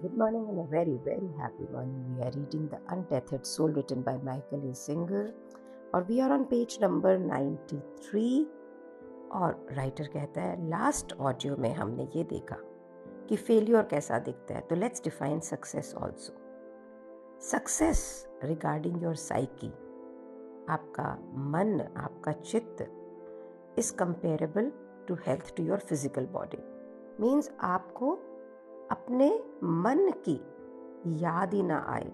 Good morning and a very, very happy morning. We are reading The Untethered Soul written by Michael A. Singer और we are on page number 93 और writer कहता है last audio में हमने ये देखा कि फेलियर कैसा दिखता है, तो let's define success also. Success regarding your psyche, आपका मन, आपका चित्त is comparable to health to your physical body. Means आपको अपने मन की याद ही ना आए.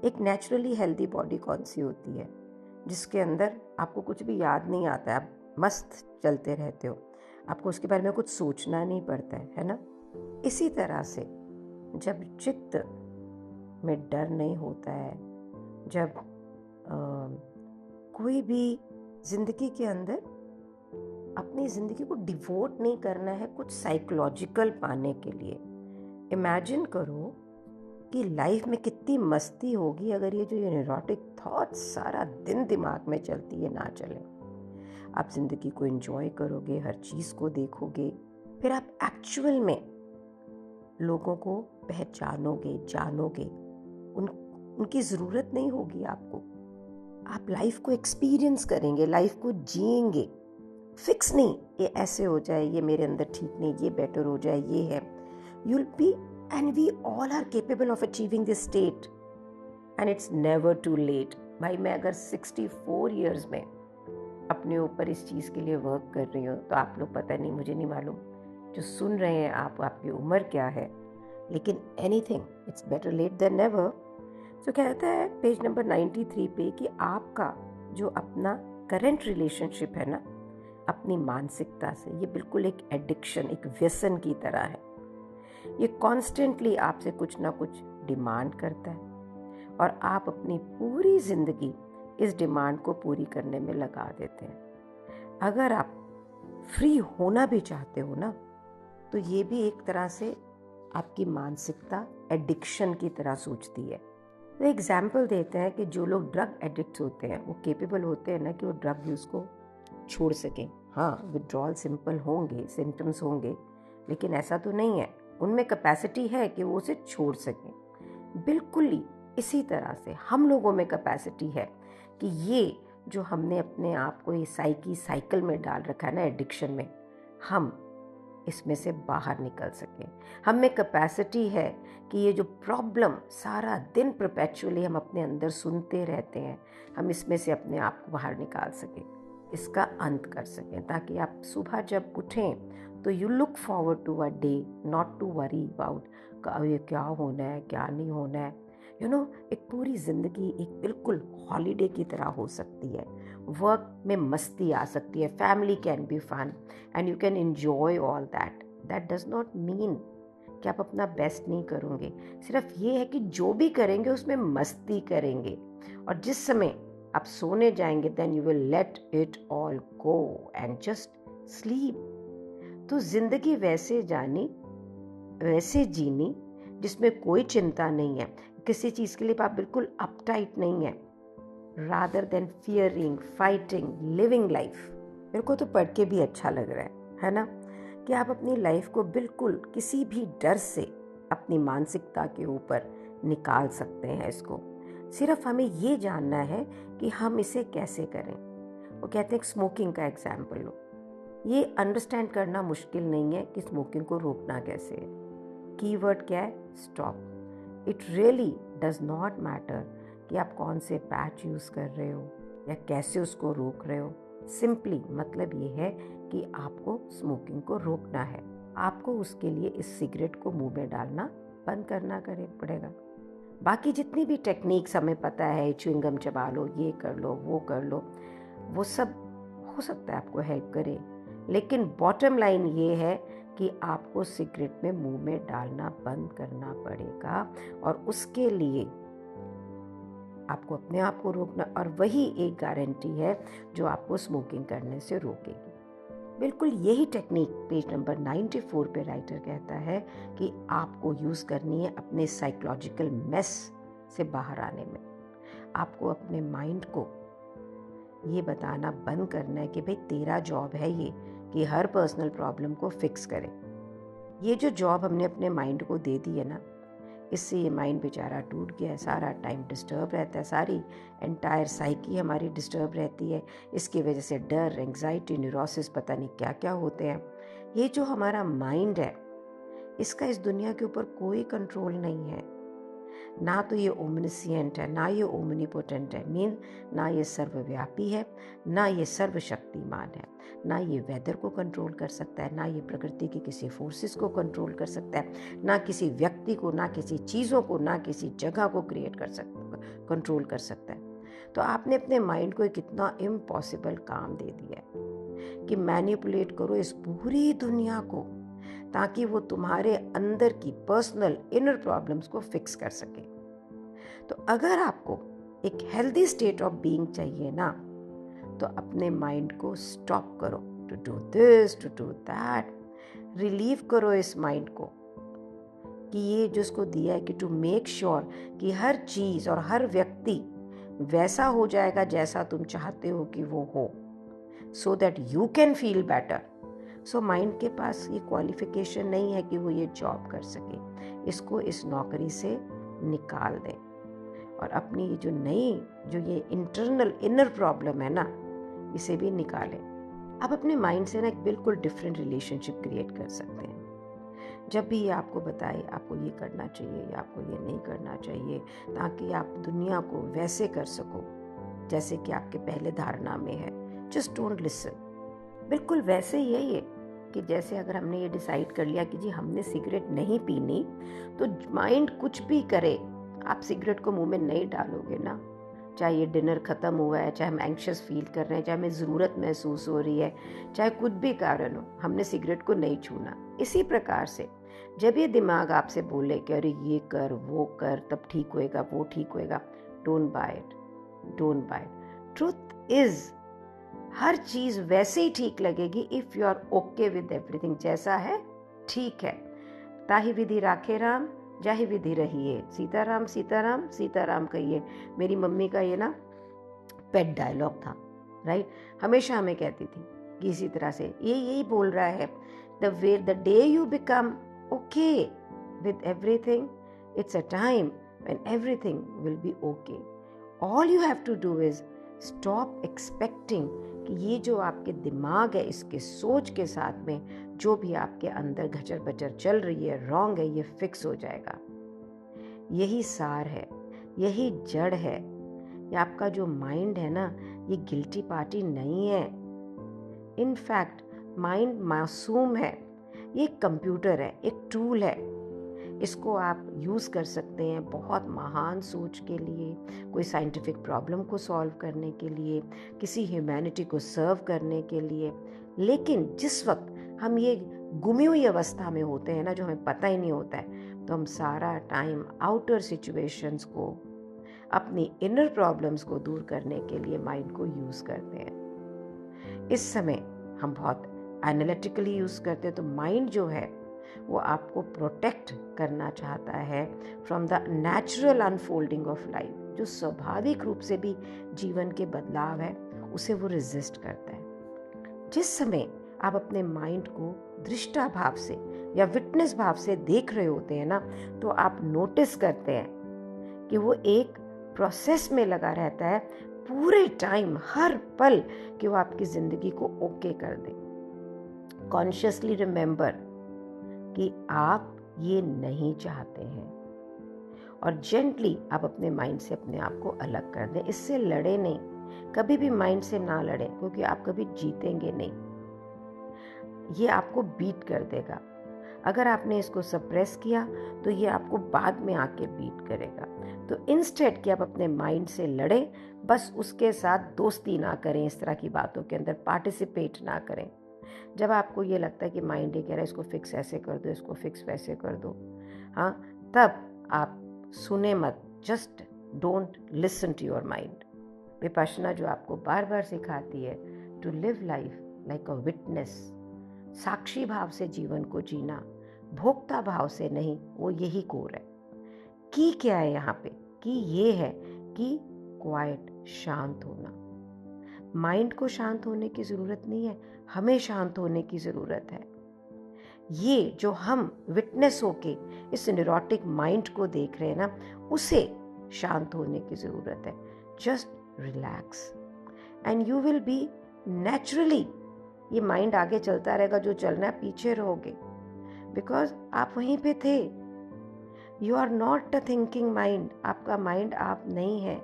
एक नेचुरली हेल्दी बॉडी कौन सी होती है जिसके अंदर आपको कुछ भी याद नहीं आता है, आप मस्त चलते रहते हो, आपको उसके बारे में कुछ सोचना नहीं पड़ता है ना. इसी तरह से जब चित्त में डर नहीं होता है, जब कोई भी जिंदगी के अंदर अपनी ज़िंदगी को डिवोट नहीं करना है कुछ साइकोलॉजिकल पाने के लिए. इमेजिन करो कि लाइफ में कितनी मस्ती होगी अगर ये जो न्यूरोटिक थॉट्स सारा दिन दिमाग में चलती है ना चले. आप ज़िंदगी को एंजॉय करोगे, हर चीज़ को देखोगे, फिर आप एक्चुअल में लोगों को पहचानोगे, जानोगे, उनकी ज़रूरत नहीं होगी आपको. आप लाइफ को एक्सपीरियंस करेंगे, लाइफ को जिएंगे. फिक्स नहीं ये ऐसे हो जाए, ये मेरे अंदर ठीक नहीं, ये बेटर हो जाए, ये है. You'll be, and we all are capable of achieving this state, and it's never too late. भाई मैं अगर 64 years में अपने ऊपर इस चीज़ के लिए वर्क कर रही हूँ, तो आप लोग पता नहीं, मुझे नहीं मालूम जो सुन रहे हैं आप, आपकी उम्र क्या है, लेकिन anything, it's better late than never. तो कहता है पेज नंबर 93 पे कि आपका जो अपना करंट रिलेशनशिप है ना अपनी मानसिकता से, ये बिल्कुल एक एडिक्शन, एक व्यसन की तरह है. ये कॉन्स्टेंटली आपसे कुछ ना कुछ डिमांड करता है और आप अपनी पूरी ज़िंदगी इस डिमांड को पूरी करने में लगा देते हैं. अगर आप फ्री होना भी चाहते हो ना, तो ये भी एक तरह से आपकी मानसिकता एडिक्शन की तरह सोचती है. तो एग्जाम्पल देते हैं कि जो लोग ड्रग एडिक्ट होते हैं वो केपेबल होते हैं ना कि वो ड्रग यूज़ को छोड़ सकें. हाँ, विड्रॉल सिंपल होंगे, सिम्टम्स होंगे, लेकिन ऐसा तो नहीं है उनमें कैपेसिटी है कि वो उसे छोड़ सकें. बिल्कुल ही इसी तरह से हम लोगों में कैपेसिटी है कि ये जो हमने अपने आप को ये साइकिल में डाल रखा है ना, एडिक्शन में, हम इसमें से बाहर निकल सकें. हम में कैपेसिटी है कि ये जो प्रॉब्लम सारा दिन परपेचुअली हम अपने अंदर सुनते रहते हैं, हम इसमें से अपने आप को बाहर निकाल सकें, इसका अंत कर सकें, ताकि आप सुबह जब उठें तो you look forward to a day, not to worry about ये क्या होना है, क्या नहीं होना है. एक पूरी ज़िंदगी एक बिल्कुल हॉलीडे की तरह हो सकती है. वर्क में मस्ती आ सकती है, family can be fun and you can enjoy all that. That does not mean कि आप अपना बेस्ट नहीं करोगे. सिर्फ ये है कि जो भी करेंगे उसमें मस्ती करेंगे, और जिस समय आप सोने जाएंगे then you will let it all go and just sleep. तो जिंदगी वैसे जानी, वैसे जीनी जिसमें कोई चिंता नहीं है, किसी चीज़ के लिए आप बिल्कुल अपटाइट नहीं है. Rather than fearing, fighting, living life. मेरे को तो पढ़ के भी अच्छा लग रहा है ना, कि आप अपनी लाइफ को बिल्कुल किसी भी डर से अपनी मानसिकता के ऊपर निकाल सकते हैं. इसको सिर्फ हमें ये जानना है कि हम इसे कैसे करें. वो कहते हैं स्मोकिंग का एग्जाम्पल लो. ये अंडरस्टैंड करना मुश्किल नहीं है कि स्मोकिंग को रोकना कैसे है. कीवर्ड क्या है? Stop. It really does not matter कि आप कौन से पैच यूज़ कर रहे हो या कैसे उसको रोक रहे हो. सिंपली मतलब ये है कि आपको स्मोकिंग को रोकना है. आपको उसके लिए इस सिगरेट को मुंह में डालना बंद करना पड़ेगा. बाकी जितनी भी टेक्निक्स हमें पता है, च्युइंगम चबा लो, ये कर लो, वो कर लो, वो सब हो सकता है आपको हेल्प करे, लेकिन बॉटम लाइन ये है कि आपको सिगरेट में मुंह में डालना बंद करना पड़ेगा, और उसके लिए आपको अपने आप को रोकना, और वही एक गारंटी है जो आपको स्मोकिंग करने से रोकेगी. बिल्कुल यही टेक्निक पेज नंबर 94 पे राइटर कहता है कि आपको यूज़ करनी है अपने साइकोलॉजिकल मेस से बाहर आने में. आपको अपने माइंड को ये बताना बंद करना है कि भाई तेरा जॉब है ये कि हर पर्सनल प्रॉब्लम को फिक्स करे. ये जो जॉब हमने अपने माइंड को दे दी है ना, इससे ये माइंड बेचारा टूट गया है, सारा टाइम डिस्टर्ब रहता है, सारी एंटायर साइकी हमारी डिस्टर्ब रहती है। इसकी वजह से डर, एंग्जाइटी, न्यूरोसिस, पता नहीं क्या क्या होते हैं। ये जो हमारा माइंड है, इसका इस दुनिया के ऊपर कोई कंट्रोल नहीं है। ना तो ये ओमनिसिएंट है, ना ये ओमनीपोटेंट है, मीन ना ये सर्वव्यापी है, ना ये सर्वशक्तिमान है, ना ये वेदर को कंट्रोल कर सकता है, ना ये प्रकृति की किसी फोर्सेस को कंट्रोल कर सकता है, ना किसी व्यक्ति को, ना किसी चीज़ों को, ना किसी जगह को क्रिएट कर सकता, कंट्रोल कर सकता है। तो आपने अपने माइंड को एक इतना इम्पॉसिबल काम दे दिया है कि मैनिपुलेट करो इस पूरी दुनिया को, ताकि वो तुम्हारे अंदर की पर्सनल इनर प्रॉब्लम्स को फिक्स कर सके। तो अगर आपको एक हेल्दी स्टेट ऑफ बीइंग चाहिए ना, तो अपने माइंड को स्टॉप करो, to do this, to do that. Relieve करो इस माइंड को कि ये जिसको दिया है कि टू मेक श्योर कि हर चीज़ और हर व्यक्ति वैसा हो जाएगा जैसा तुम चाहते हो कि वो हो, so that you can feel better. So mind के पास ये क्वालिफिकेशन नहीं है कि वो ये जॉब कर सके। इसको इस नौकरी से निकाल दें और अपनी जो ये इंटरनल इनर प्रॉब्लम है ना, इसे भी निकालें। आप अपने माइंड से ना एक बिल्कुल डिफरेंट रिलेशनशिप क्रिएट कर सकते हैं। जब भी ये आपको बताए आपको ये करना चाहिए या आपको ये नहीं करना चाहिए, ताकि आप दुनिया को वैसे कर सको जैसे कि आपके पहले धारणा में है, जस्ट डोंट लिसन। बिल्कुल वैसे ही है ये कि जैसे अगर हमने ये डिसाइड कर लिया कि जी हमने सिगरेट नहीं पीनी, तो माइंड कुछ भी करे, आप सिगरेट को मुंह में नहीं डालोगे ना। चाहे ये डिनर ख़त्म हुआ है, चाहे हम एंग्शियस फील कर रहे हैं, चाहे हमें ज़रूरत महसूस हो रही है, चाहे कुछ भी कारण हो, हमने सिगरेट को नहीं छूना। इसी प्रकार से जब ये दिमाग आपसे बोले कि अरे ये कर, वो कर, तब ठीक होएगा, वो ठीक होएगा, don't buy it, don't buy it. Truth is हर चीज वैसे ही ठीक लगेगी if you are okay with everything. जैसा है ठीक है। ताहि विधि राखे राम, जाहि विधि रहिए, सीताराम सीताराम सीताराम कहिए। मेरी मम्मी का ये ना पेट डायलॉग था, राइट। हमेशा हमें कहती थी कि इसी तरह से ये यही बोल रहा है, the day you become okay with everything, it's a time when everything will be okay. All you have to do is stop expecting कि ये जो आपके दिमाग है, इसके सोच के साथ में जो भी आपके अंदर घचर बचर चल रही है, रॉन्ग है, ये फिक्स हो जाएगा। यही सार है, यही जड़ है। ये आपका जो माइंड है ना, ये गिल्टी पार्टी नहीं है। इनफैक्ट माइंड मासूम है। ये एक कंप्यूटर है, एक टूल है। इसको आप यूज़ कर सकते हैं बहुत महान सोच के लिए, कोई साइंटिफिक प्रॉब्लम को सॉल्व करने के लिए, किसी ह्यूमैनिटी को सर्व करने के लिए। लेकिन जिस वक्त हम ये गुमी हुई अवस्था में होते हैं ना, जो हमें पता ही नहीं होता है, तो हम सारा टाइम आउटर सिचुएशंस को, अपनी इनर प्रॉब्लम्स को दूर करने के लिए माइंड को यूज़ करते हैं। इस समय हम बहुत एनालिटिकली यूज़ करते हैं। तो माइंड जो है वो आपको प्रोटेक्ट करना चाहता है from the natural unfolding of life. जो स्वाभाविक रूप से भी जीवन के बदलाव है, उसे वो रेजिस्ट करता है। जिस समय आप अपने माइंड को दृष्टा भाव से या विटनेस भाव से देख रहे होते हैं ना, तो आप नोटिस करते हैं कि वो एक प्रोसेस में लगा रहता है पूरे टाइम, हर पल, कि वो आपकी जिंदगी को ओके कर दे। कॉन्शियसली रिमेंबर कि आप ये नहीं चाहते हैं और जेंटली आप अपने माइंड से अपने आप को अलग कर दें। इससे लड़े नहीं, कभी भी माइंड से ना लड़े, क्योंकि आप कभी जीतेंगे नहीं। ये आपको बीट कर देगा। अगर आपने इसको सप्रेस किया तो ये आपको बाद में आके बीट करेगा। तो इंस्टेड कि आप अपने माइंड से लड़ें, बस उसके साथ दोस्ती ना करें, इस तरह की बातों के अंदर पार्टिसिपेट ना करें। जब आपको ये लगता है कि माइंड ये कह रहा है इसको फिक्स ऐसे कर दो, इसको फिक्स वैसे कर दो, हाँ, तब आप सुने मत। Just don't listen to your mind. Vipassana जो आपको बार बार सिखाती है to live life like a witness, साक्षी भाव से जीवन को जीना, भोक्ता भाव से नहीं, वो यही कोर है। की क्या है यहाँ पे? कि ये है कि क्वाइट, शांत होना। माइंड को शांत होने की ज़रूरत नहीं है, हमें शांत होने की ज़रूरत है। ये जो हम विटनेस होके इस न्यूरोटिक माइंड को देख रहे हैं ना, उसे शांत होने की ज़रूरत है. Just relax and you will be naturally, ये माइंड आगे चलता रहेगा, जो चलना है पीछे रहोगे, बिकॉज आप वहीं पे थे. You are not a thinking mind. आपका माइंड आप नहीं है.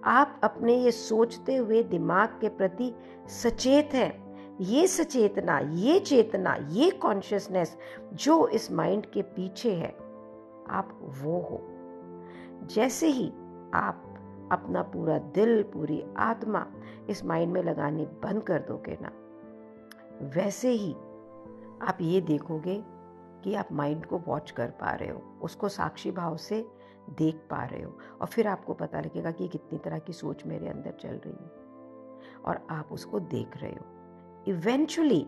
आप अपने ये सोचते हुए दिमाग के प्रति सचेत हैं. ये सचेतना, ये चेतना, ये कॉन्शियसनेस जो इस माइंड के पीछे है, आप वो हो. जैसे ही आप अपना पूरा दिल, पूरी आत्मा इस माइंड में लगानी बंद कर दोगे ना, वैसे ही आप ये देखोगे कि आप माइंड को वॉच कर पा रहे हो, उसको साक्षी भाव से देख पा रहे हो, और फिर आपको पता लगेगा कि कितनी तरह की सोच मेरे अंदर चल रही है और आप उसको देख रहे हो. इवेंचुअली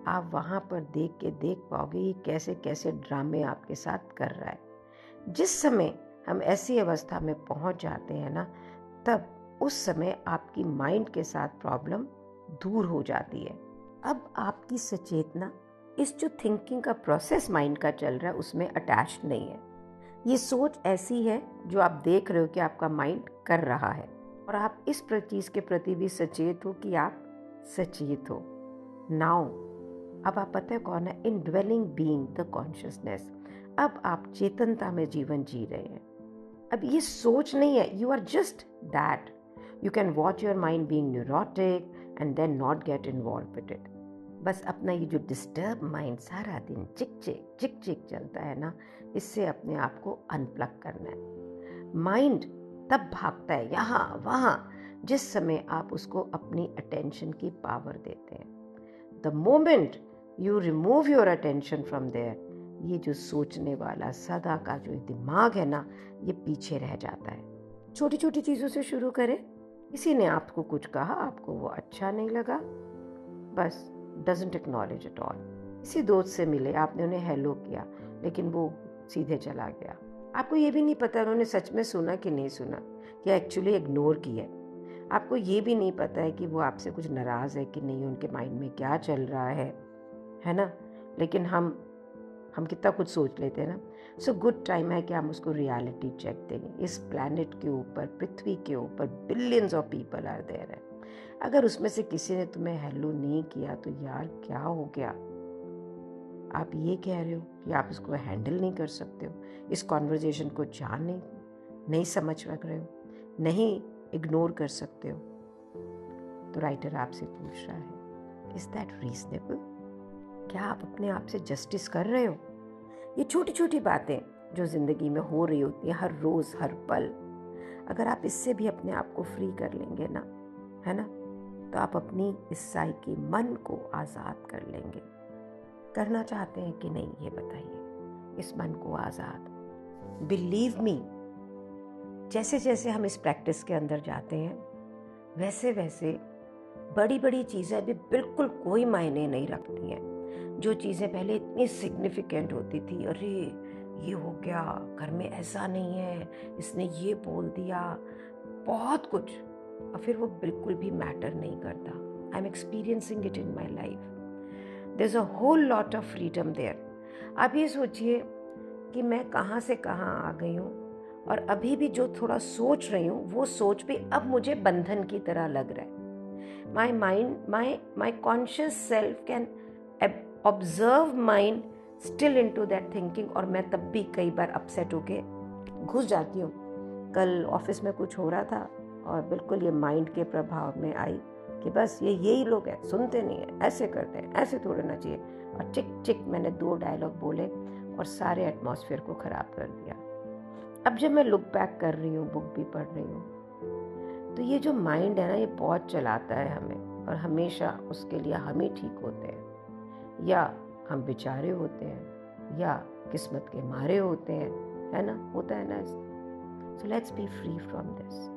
आप वहाँ पर देख पाओगे ये कैसे कैसे ड्रामे आपके साथ कर रहा है. जिस समय हम ऐसी अवस्था में पहुँच जाते हैं ना, तब उस समय आपकी माइंड के साथ प्रॉब्लम दूर हो जाती है. अब आपकी सचेतना इस जो थिंकिंग का प्रोसेस माइंड का चल रहा है उसमें अटैच्ड नहीं है. ये सोच ऐसी है जो आप देख रहे हो कि आपका माइंड कर रहा है, और आप इस चीज़ के प्रति भी सचेत हो कि आप सचेत हो. नाउ अब आप पता है कौन है? इन ड्वेलिंग बीइंग द कॉन्शियसनेस. अब आप चेतनता में जीवन जी रहे हैं. अब ये सोच नहीं है, you are just that. You can watch your mind being neurotic and then not get involve with it. बस अपना ये जो डिस्टर्ब माइंड सारा दिन चिक चिक चलता है ना, इससे अपने आप को अनप्लग करना है. माइंड तब भागता है यहाँ वहाँ जिस समय आप उसको अपनी अटेंशन की पावर देते हैं. The moment you remove your attention from there, ये जो सोचने वाला सदा का जो दिमाग है ना, ये पीछे रह जाता है. छोटी छोटी चीज़ों से शुरू करें. किसी ने आपको कुछ कहा, आपको वो अच्छा नहीं लगा, बस डजंट एक्नॉलेज इट ऑल. किसी दोस्त से मिले, आपने उन्हें हेलो किया, लेकिन वो सीधे चला गया. आपको ये भी नहीं पता उन्होंने सच में सुना कि नहीं सुना, या एक्चुअली इग्नोर किया. आपको ये भी नहीं पता है कि वो आपसे कुछ नाराज़ है कि नहीं, उनके माइंड में क्या चल रहा है ना. लेकिन हम कितना कुछ सोच लेते हैं ना. सो गुड टाइम है कि हम उसको रियलिटी चेक दें. इस प्लैनेट के ऊपर, पृथ्वी के ऊपर billions of people are there है. अगर उसमें से किसी ने तुम्हें हेलो नहीं किया तो यार क्या हो गया? आप ये कह रहे हो कि आप इसको हैंडल नहीं कर सकते हो, इस कॉन्वर्जेशन को नहीं समझ रहे हो, नहीं इग्नोर कर सकते हो. तो राइटर आपसे पूछ रहा है, इज दैट रीजनेबल? क्या आप अपने आप से जस्टिस कर रहे हो? ये छोटी छोटी बातें जो ज़िंदगी में हो रही होती है हर रोज़ हर पल, अगर आप इससे भी अपने आप को फ्री कर लेंगे ना, है ना, तो आप अपनी इस साइकी मन को आज़ाद कर लेंगे. करना चाहते हैं कि नहीं, ये बताइए, इस मन को आज़ाद. बिलीव मी, जैसे जैसे हम इस प्रैक्टिस के अंदर जाते हैं, वैसे वैसे बड़ी बड़ी चीज़ें भी बिल्कुल कोई मायने नहीं रखती हैं. जो चीज़ें पहले इतनी सिग्निफिकेंट होती थी, अरे ये हो गया, घर में ऐसा नहीं है, इसने ये बोल दिया, बहुत कुछ, और फिर वो बिल्कुल भी मैटर नहीं करता. I am experiencing it in my life. There is a whole lot of freedom there. आप ये सोचिए कि मैं कहाँ से कहाँ आ गई हूँ, और अभी भी जो थोड़ा सोच रही हूँ, वो सोच भी अब मुझे बंधन की तरह लग रहा है. My mind, my conscious self can observe mind still into that thinking, और मैं तब भी कई बार अपसेट होके घुस जाती हूँ. कल ऑफिस में कुछ हो रहा था और बिल्कुल ये माइंड के प्रभाव में आई कि बस यही लोग हैं, सुनते नहीं हैं, ऐसे करते हैं, ऐसे थोड़ा ना चाहिए, और चिक चिक मैंने 2 डायलॉग बोले और सारे एटमॉस्फेयर को ख़राब कर दिया. अब जब मैं लुक बैक कर रही हूँ, बुक भी पढ़ रही हूँ, तो ये जो माइंड है ना, ये बहुत चलाता है हमें, और हमेशा उसके लिए हम ही ठीक होते हैं, या हम बेचारे होते हैं, या किस्मत के मारे होते हैं, है ना, होता है ना. So let's be free from this,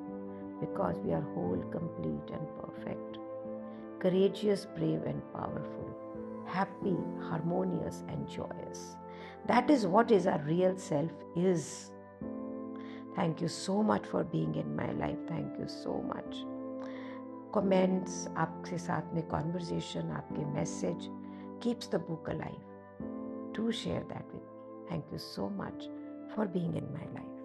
because we are whole, complete and perfect, courageous, brave and powerful, happy, harmonious and joyous. That is what is our real self is. Thank you so much for being in my life. Thank you so much. Comments, आपके साथ में conversation, आपके message keeps the book alive. do share that with me. Thank you so much for being in my life.